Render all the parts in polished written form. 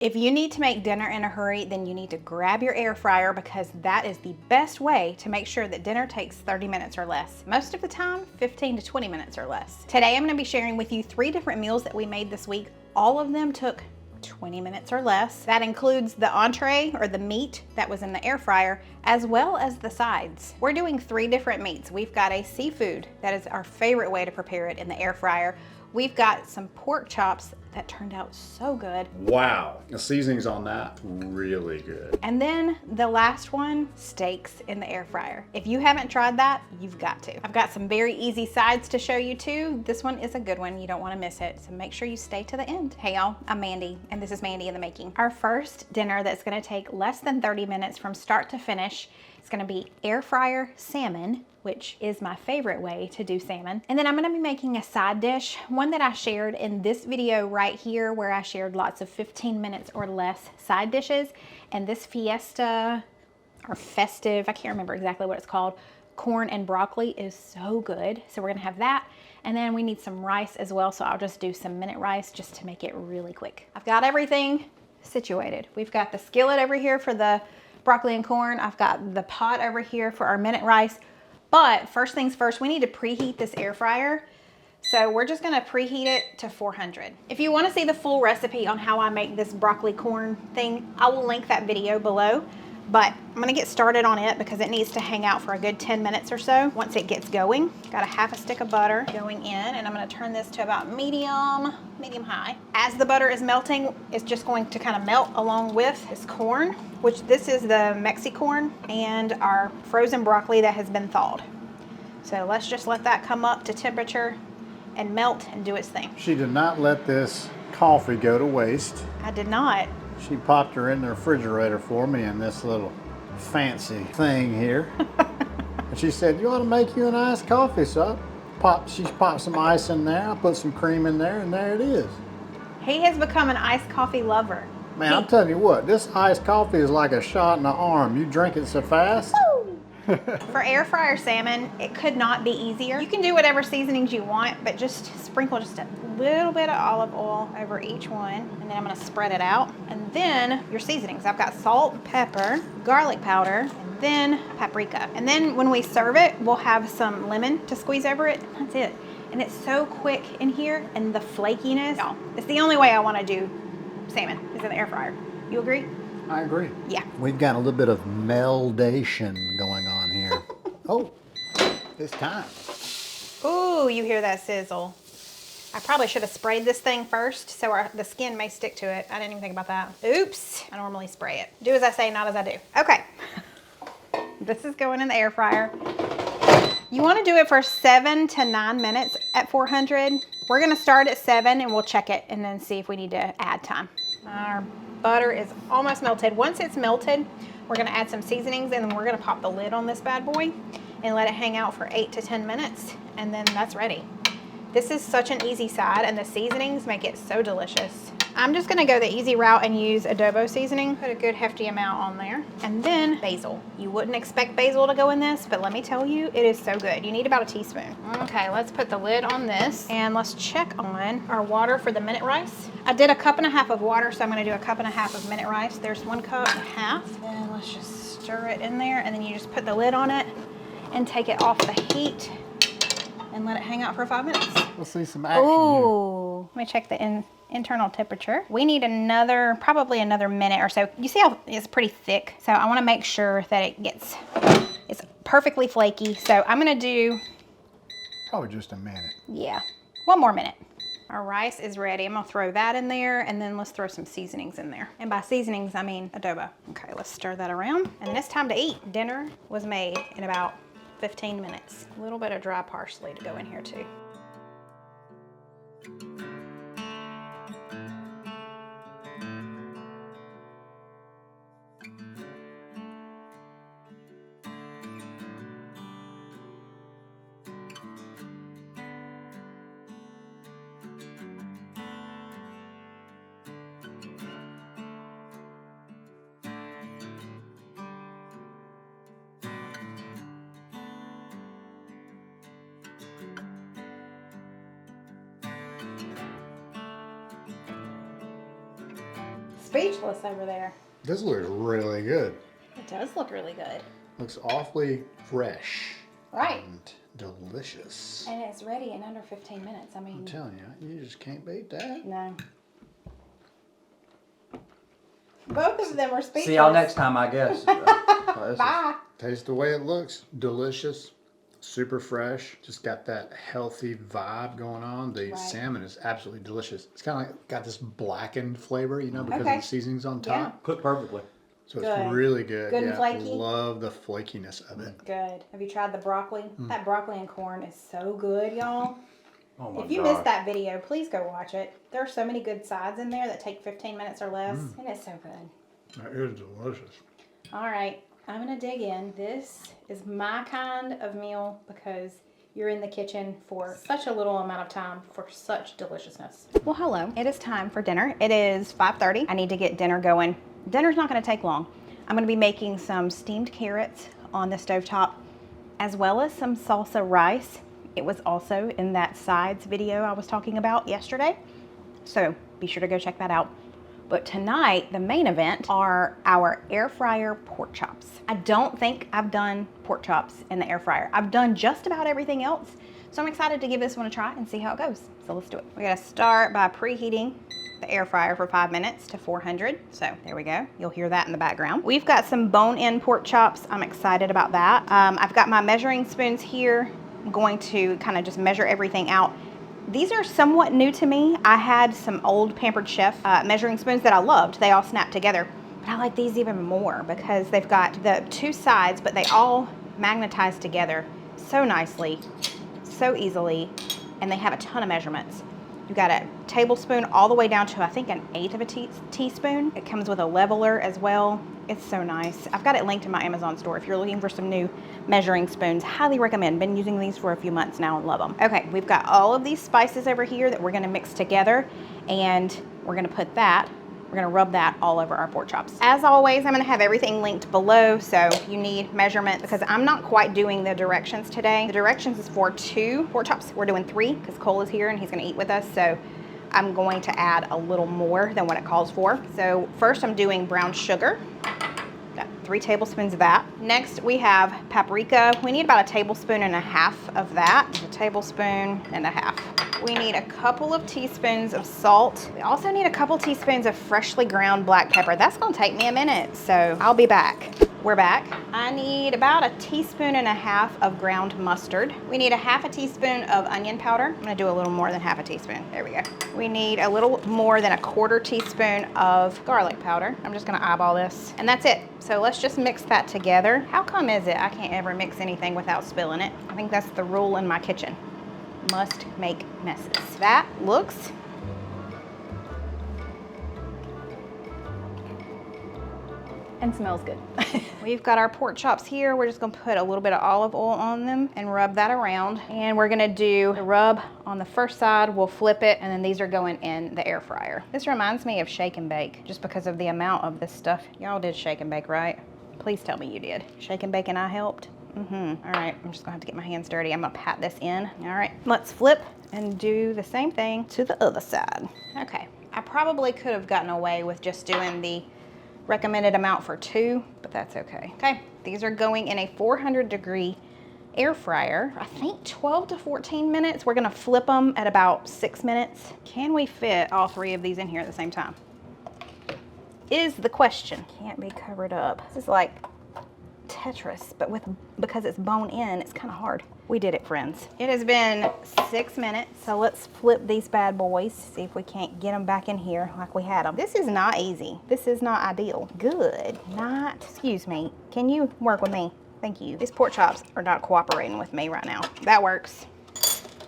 If you need to make dinner in a hurry, then you need to grab your air fryer because that is the best way to make sure that dinner takes 30 minutes or less. Most of the time, 15 to 20 minutes or less. Today, I'm gonna be sharing with you 3 different meals that we made this week. All of them took 20 minutes or less. That includes the entree or the meat that was in the air fryer, as well as the sides. We're doing 3 different meats. We've got a seafood, that is our favorite way to prepare it in the air fryer. We've got some pork chops that turned out so good. Wow, the seasonings on that, really good. And then the last one, steaks in the air fryer. If you haven't tried that, you've got to. I've got some very easy sides to show you too. This one is a good one, you don't wanna miss it, so make sure you stay to the end. Hey y'all, I'm Mandy, and this is Mandy in the Making. Our first dinner that's gonna take less than 30 minutes from start to finish is gonna be air fryer salmon, which is my favorite way to do salmon. And then I'm gonna be making a side dish, one that I shared in this video right here where I shared lots of 15 minutes or less side dishes. And this fiesta or festive, I can't remember exactly what it's called, corn and broccoli is so good. So we're gonna have that. And then we need some rice as well. So I'll just do some minute rice just to make it really quick. I've got everything situated. We've got the skillet over here for the broccoli and corn. I've got the pot over here for our minute rice. But first things first, we need to preheat this air fryer. So we're just gonna preheat it to 400. If you wanna see the full recipe on how I make this broccoli corn thing, I will link that video below. But I'm gonna get started on it because it needs to hang out for a good 10 minutes or so. Once it gets going, got a half a stick of butter going in, and I'm gonna turn this to about medium high. As the butter is melting, it's just going to kind of melt along with this corn, which this is the Mexicorn and our frozen broccoli that has been thawed. So let's just let that come up to temperature and melt and do its thing. She did not let this coffee go to waste. I did not. She popped her in the refrigerator for me in this little fancy thing here. And she said, you ought to make you an iced coffee. So she popped some ice in there, I put some cream in there, and there it is. He has become an iced coffee lover. Man, I'm telling you what, this iced coffee is like a shot in the arm. You drink it so fast. For air fryer salmon, it could not be easier. You can do whatever seasonings you want, but just sprinkle just a little bit of olive oil over each one, and then I'm gonna spread it out. And then your seasonings. I've got salt, pepper, garlic powder, and then paprika. And then when we serve it, we'll have some lemon to squeeze over it. That's it. And it's so quick in here, and the flakiness. Y'all, it's the only way I wanna do salmon is in the air fryer. You agree? I agree. Yeah. We've got a little bit of meldation going on here. Oh, it's time. Ooh, you hear that sizzle. I probably should have sprayed this thing first so the skin may stick to it. I didn't even think about that. Oops, I normally spray it. Do as I say, not as I do. Okay, this is going in the air fryer. You wanna do it for 7 to 9 minutes at 400. We're gonna start at 7 and we'll check it and then see if we need to add time. Our butter is almost melted. Once it's melted, we're gonna add some seasonings and then we're gonna pop the lid on this bad boy and let it hang out for 8 to 10 minutes and then that's ready. This is such an easy side and the seasonings make it so delicious. I'm just gonna go the easy route and use adobo seasoning. Put a good hefty amount on there. And then basil. You wouldn't expect basil to go in this, but let me tell you, it is so good. You need about a teaspoon. Okay, let's put the lid on this and let's check on our water for the minute rice. I did 1.5 cups of water, so I'm gonna do 1.5 cups of minute rice. There's 1.5 cups. And let's just stir it in there and then you just put the lid on it and take it off the heat and let it hang out for 5 minutes. We'll see some action Ooh, let me check the internal temperature. We need probably another minute or so. You see how it's pretty thick? So I wanna make sure that it's perfectly flaky. So I'm gonna do, probably just a minute. yeah, 1 more minute. Our rice is ready. I'm gonna throw that in there and then let's throw some seasonings in there. And by seasonings, I mean adobo. Okay, let's stir that around. And it's time to eat. Dinner was made in about 15 minutes. A little bit of dry parsley to go in here too. speechless over there. This looks really good. It does look really good. Looks awfully fresh. Right. And delicious. And it's ready in under 15 minutes. I mean, I'm telling you, you just can't beat that. no. Both of them are speechless. See y'all next time, I guess. Bye. Taste the way it looks. Delicious. Super fresh. Just got that healthy vibe going on. The salmon is absolutely delicious. It's kind of like got this blackened flavor, you know, because of the seasonings on top. Yeah. Cooked perfectly. So it's really good. Good and flaky. Love the flakiness of it. Good. Have you tried the broccoli? That broccoli and corn is so good, y'all. Oh my If you missed that video, please go watch it. There are so many good sides in there that take 15 minutes or less, and it's so good. That is delicious. All right, I'm gonna dig in. This is my kind of meal because you're in the kitchen for such a little amount of time for such deliciousness. Well, hello. It is time for dinner. It is 5:30. I need to get dinner going. Dinner's not gonna take long. I'm gonna be making some steamed carrots on the stovetop, as well as some salsa rice. It was also in that sides video I was talking about yesterday, so be sure to go check that out. But tonight, the main event are our air fryer pork chops. I don't think I've done pork chops in the air fryer. I've done just about everything else, so I'm excited to give this one a try and see how it goes. So let's do it. We gotta start by preheating the air fryer for 5 minutes to 400. So there we go. You'll hear that in the background. We've got some bone-in pork chops. I'm excited about that. I've got my measuring spoons here. I'm going to kind of just measure everything out. These are somewhat new to me. I had some old Pampered Chef measuring spoons that I loved. They all snap together. But I like these even more because they've got the two sides, but they all magnetize together so nicely, so easily, and they have a ton of measurements. You've got a tablespoon all the way down to, I think, 1/8 of a teaspoon. It comes with a leveler as well. It's so nice. I've got it linked in my Amazon store if you're looking for some new measuring spoons. Highly recommend. Been using these for a few months now and love them. Okay, we've got all of these spices over here that we're gonna mix together, and we're gonna put that, we're gonna rub that all over our pork chops. As always, I'm gonna have everything linked below, so if you need measurements, because I'm not quite doing the directions today. The directions is for 2 pork chops. We're doing 3 because Cole is here and he's gonna eat with us, so I'm going to add a little more than what it calls for. So first I'm doing brown sugar. Got 3 tablespoons of that. Next we have paprika. We need about 1.5 tablespoons of that. 1.5 tablespoons. We need a couple of teaspoons of salt. We also need a couple teaspoons of freshly ground black pepper. That's gonna take me a minute, so I'll be back. We're back. I need about 1.5 teaspoons of ground mustard. We need 1/2 teaspoon of onion powder. I'm gonna do a little more than 1/2 teaspoon. There we go. We need a little more than 1/4 teaspoon of garlic powder. I'm just gonna eyeball this, and that's it. So let's just mix that together. How come is it I can't ever mix anything without spilling it? I think that's the rule in my kitchen. Must make messes. That looks and smells good. We've got our pork chops here. We're just gonna put a little bit of olive oil on them and rub that around. And we're gonna do the rub on the first side. We'll flip it, and then these are going in the air fryer. This reminds me of shake and bake, just because of the amount of this stuff. Y'all did shake and bake, right? Please tell me you did. Shake and bake and I helped. All right, I'm just gonna have to get my hands dirty. I'm gonna pat this in. All right, let's flip and do the same thing to the other side. Okay, I probably could have gotten away with just doing the recommended amount for 2, but that's okay. Okay, these are going in a 400-degree air fryer. I think 12 to 14 minutes. We're gonna flip them at about 6 minutes. Can we fit all 3 of these in here at the same time? Is the question. Can't be covered up. This is like Tetris, but because it's bone in, it's kind of hard. We did it, friends. It has been 6 minutes, so let's flip these bad boys, see if we can't get them back in here like we had them. This is not easy. This is not ideal. Good. Not, excuse me. Can you work with me? Thank you. These pork chops are not cooperating with me right now. That works.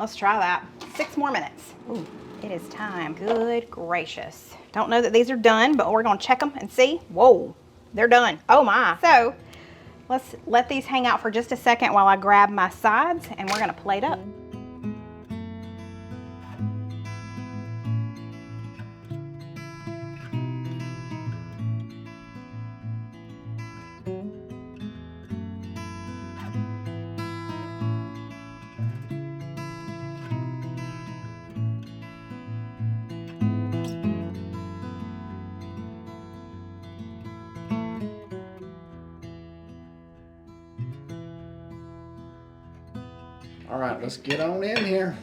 Let's try that. 6 more minutes. Ooh, it is time. Good gracious. Don't know that these are done, but we're gonna check them and see. Whoa, they're done. Oh my. So, let's let these hang out for just a second while I grab my sides, and we're gonna plate up. All right, let's get on in here.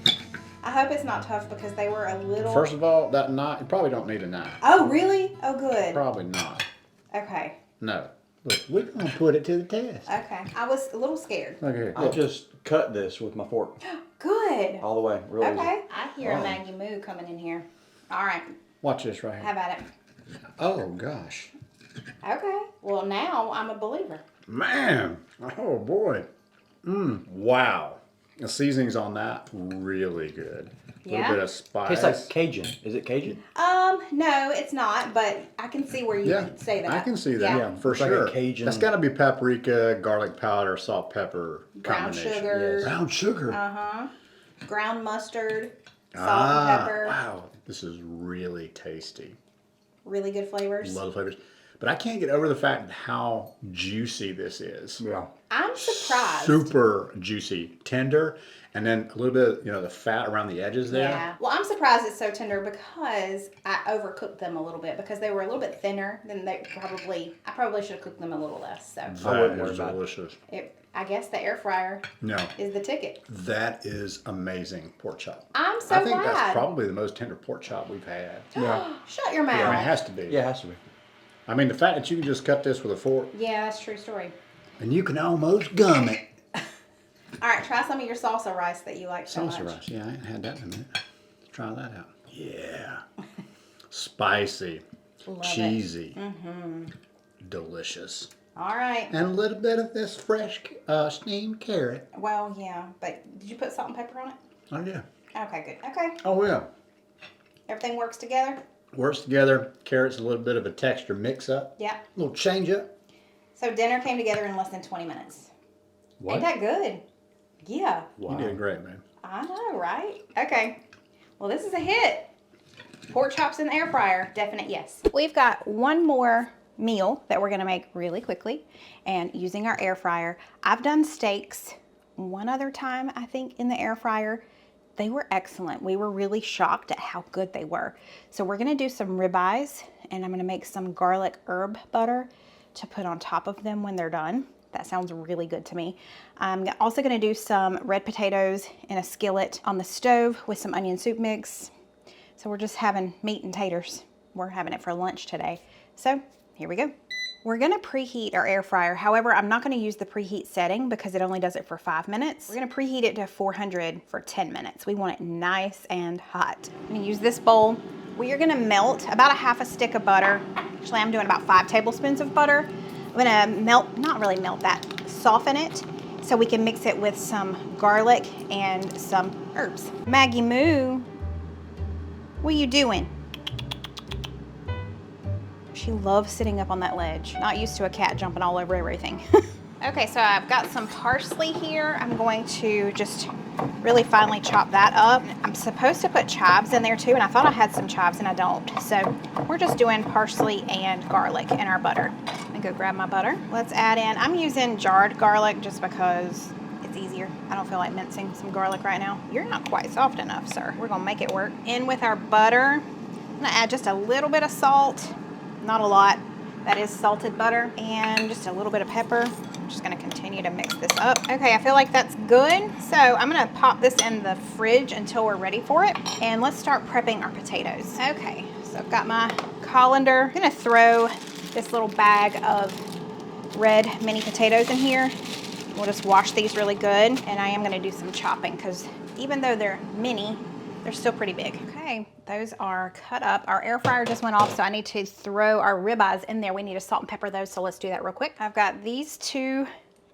I hope it's not tough because they were a little... First of all, that knife, you probably don't need a knife. Oh, really? Oh, good. Probably not. Okay. No. Look, we're going to put it to the test. Okay. I was a little scared. Look here. I just cut this with my fork Good. all the way. Real easy. Okay. I hear a Maggie Moo coming in here. All right. Watch this right How here. about it? Oh, gosh. Okay. Well, now I'm a believer. Man. Oh, boy. Wow. The seasoning's on that really good. A Yeah? little bit of spice. Tastes like Cajun. Is it Cajun? No, it's not, but I can see where you Yeah, could say that. I can see that. Yeah. For It's like a sure. Cajun- That's got to be paprika, garlic powder, salt, pepper Brown combination. sugar. Yes. Brown sugar. Uh-huh. Ground mustard, salt and pepper. Wow. This is really tasty. Really good flavors. Love the flavors. But I can't get over the fact how juicy this is. Yeah. I'm surprised. Super juicy, tender, and then a little bit, the fat around the edges there. Yeah. Well, I'm surprised it's so tender because I overcooked them a little bit because they were a little bit thinner than I probably should have cooked them a little less. So I wouldn't That worry is about it. delicious. I guess the air fryer No, is the ticket. that is amazing pork chop. I'm so I think glad. that's probably the most tender pork chop we've had. Yeah. Shut your mouth. I mean, it has to be. Yeah, it has to be. I mean, the fact that you can just cut this with a fork Yeah, that's a true story. and you can almost gum it. All right, try some of your salsa rice that you like so Salsa much. rice. Yeah, I ain't had that in a minute. Let's try that out. Yeah. Spicy. Love Cheesy. Delicious. All right. And a little bit of this fresh steamed carrot. Well, yeah, but did you put salt and pepper on it? Oh, yeah. Okay, good. Okay. Oh, yeah. Everything works together? Works together. Carrot's a little bit of a texture mix-up. Yeah. A little change-up. So dinner came together in less than 20 minutes. Ain't that good? Yeah. You did great, man. I know, right? Okay. Well, this is a hit. Pork chops in the air fryer, definite yes. We've got one more meal that we're gonna make really quickly and using our air fryer. I've done steaks one other time, I think, in the air fryer. They were excellent. We were really shocked at how good they were. So we're gonna do some ribeyes and I'm gonna make some garlic herb butter to put on top of them when they're done. That sounds really good to me. I'm also gonna do some red potatoes in a skillet on the stove with some onion soup mix. So we're just having meat and taters. We're having it for lunch today. So here we go. We're gonna preheat our air fryer. However, I'm not gonna use the preheat setting because it only does it for 5 minutes. We're gonna preheat it to 400 for 10 minutes. We want it nice and hot. I'm gonna use this bowl. We are gonna melt about a half a stick of butter. Actually, I'm doing about 5 tablespoons of butter. I'm gonna not really melt that, soften it so we can mix it with some garlic and some herbs. Maggie Moo, what are you doing? She loves sitting up on that ledge. Not used to a cat jumping all over everything. Okay, so I've got some parsley here. I'm going to just really finely chop that up. I'm supposed to put chives in there too, and I thought I had some chives and I don't. So we're just doing parsley and garlic in our butter. Let me go grab my butter. Let's add in, I'm using jarred garlic just because it's easier. I don't feel like mincing some garlic right now. You're not quite soft enough, sir. We're gonna make it work. In with our butter. I'm gonna add just a little bit of salt, not a lot. That is salted butter, and just a little bit of pepper. I'm just gonna continue to mix this up. Okay, I feel like that's good. So I'm gonna pop this in the fridge until we're ready for it. And let's start prepping our potatoes. Okay, so I've got my colander. I'm gonna throw this little bag of red mini potatoes in here. We'll just wash these really good. And I am gonna do some chopping because even though they're mini, they're still pretty big. Okay, those are cut up. Our air fryer just went off, so I need to throw our ribeyes in there. We need to salt and pepper those, so let's do that real quick. I've got these 2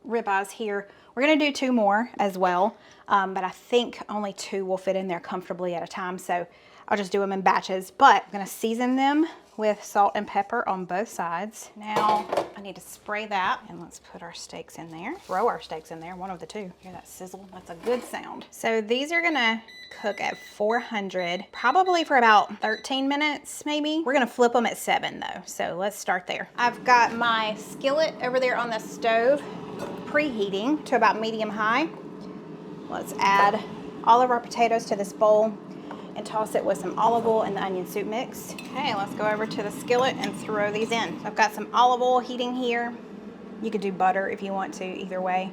ribeyes here. We're gonna do 2 more as well, but I think only 2 will fit in there comfortably at a time, so I'll just do them in batches. But I'm gonna season them with salt and pepper on both sides. Now I need to spray that, and let's put our steaks in there. Throw our steaks in there, one of the 2. Hear that sizzle? That's a good sound. So these are gonna cook at 400, probably for about 13 minutes maybe. We're gonna flip them at 7 though, so let's start there. I've got my skillet over there on the stove preheating to about medium high. Let's add all of our potatoes to this bowl and toss it with some olive oil and the onion soup mix. Okay, let's go over to the skillet and throw these in. So I've got some olive oil heating here. You could do butter if you want to, either way.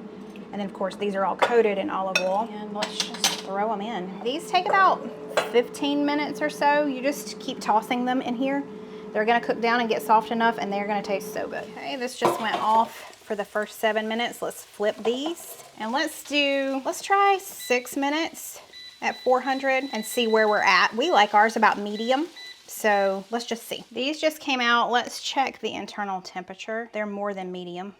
And then of course these are all coated in olive oil. And let's just throw them in. These take about 15 minutes or so. You just keep tossing them in here. They're gonna cook down and get soft enough, and they're gonna taste so good. Okay, this just went off for the first 7 minutes. Let's flip these. And let's try 6 minutes at 400 and see where we're at. We like ours about medium. So let's just see. These just came out. Let's check the internal temperature. They're more than medium,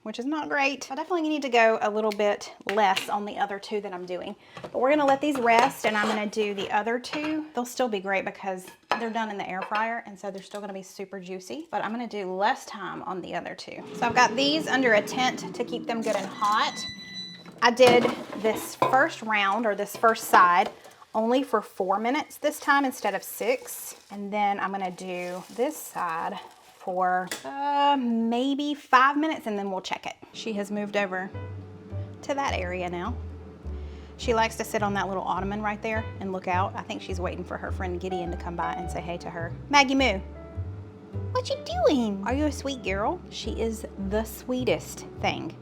which is not great. I definitely need to go a little bit less on the other two that I'm doing. But we're gonna let these rest, and I'm gonna do the other two. They'll still be great because they're done in the air fryer, and so they're still gonna be super juicy. But I'm gonna do less time on the other two. So I've got these under a tent to keep them good and hot. I did this first round, or this first side, only for 4 minutes this time instead of 6. And then I'm gonna do this side for maybe 5 minutes, and then we'll check it. She has moved over to that area now. She likes to sit on that little ottoman right there and look out. I think she's waiting for her friend Gideon to come by and say hey to her. Maggie Moo, what you doing? Are you a sweet girl? She is the sweetest thing.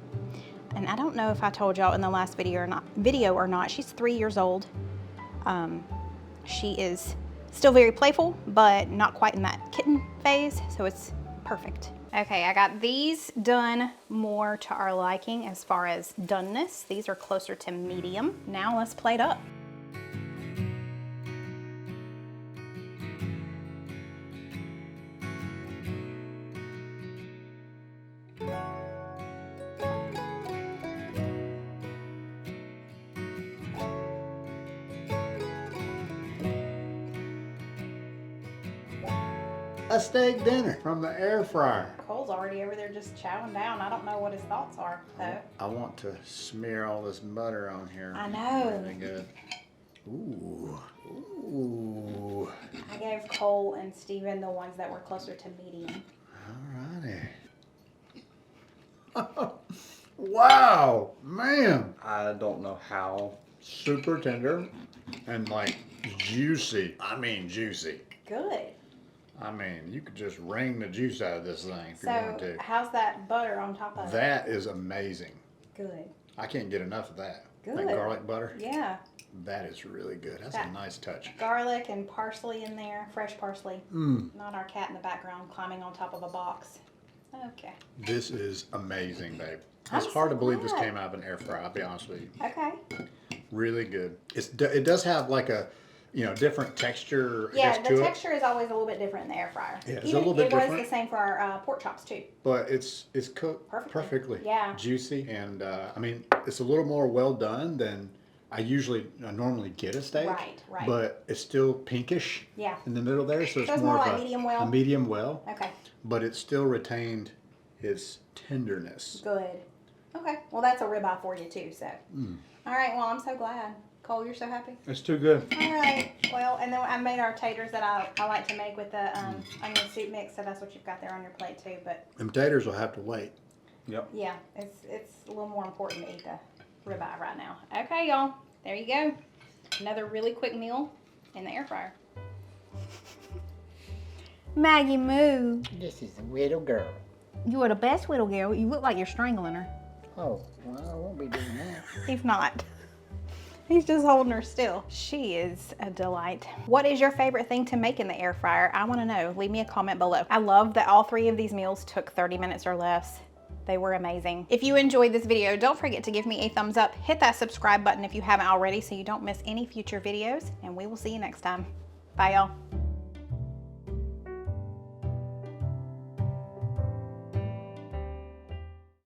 And I don't know if I told y'all in the last video or not, she's 3 years old. She is still very playful, but not quite in that kitten phase, so it's perfect. Okay, I got these done more to our liking as far as doneness. These are closer to medium. Now let's plate up. A steak dinner from the air fryer. Cole's already over there just chowing down. I don't know what his thoughts are, though. I want to smear all this butter on here. I know. Really good. Ooh. Ooh. I gave Cole and Steven the ones that were closer to medium. Alrighty. Wow, man. I don't know how. Super tender and like juicy. I mean juicy. Good. I mean, you could just wring the juice out of this thing if you wanted So to. how's that butter on top of it? That is amazing. Good. I can't get enough of that. Good. That garlic butter. Yeah. That is really good. That's That- a nice touch. Garlic and parsley in there, fresh parsley. Not our cat in the background climbing on top of a box. Okay. This is amazing, babe. I'm It's hard so to believe this glad. came out of an air fryer, I'll be honest with you. Okay. Really good. It does have like a, different texture, I Yeah, guess, the to it. texture is always a little bit different in the air fryer. Yeah, it's a Even little bit it was different. the same for our pork chops too. But it's cooked Perfectly. perfectly. Yeah. Juicy. And I mean, it's a little more well done than I normally get a steak. Right, right. But it's still pinkish Yeah. in the middle there. So So it's more of like a medium well? a medium well. Okay. But it still retained its tenderness. Good. Okay. Well, that's a ribeye for you too. So. All right. Well, I'm so glad. Cole, you're so happy. It's too good. All right. Well, and then I made our taters that I like to make with the onion soup mix. So that's what you've got there on your plate too. But Them taters will have to wait. Yep. yeah, it's a little more important to eat the ribeye right now. Okay, y'all. There you go. Another really quick meal in the air fryer. Maggie Moo. This is a little girl. You are the best little girl. You look like you're strangling her. Oh, well, I won't be doing that. He's not. He's just holding her still. She is a delight. What is your favorite thing to make in the air fryer? I want to know. Leave me a comment below. I love that all 3 of these meals took 30 minutes or less. They were amazing. If you enjoyed this video, don't forget to give me a thumbs up. Hit that subscribe button if you haven't already so you don't miss any future videos. And we will see you next time. Bye, y'all.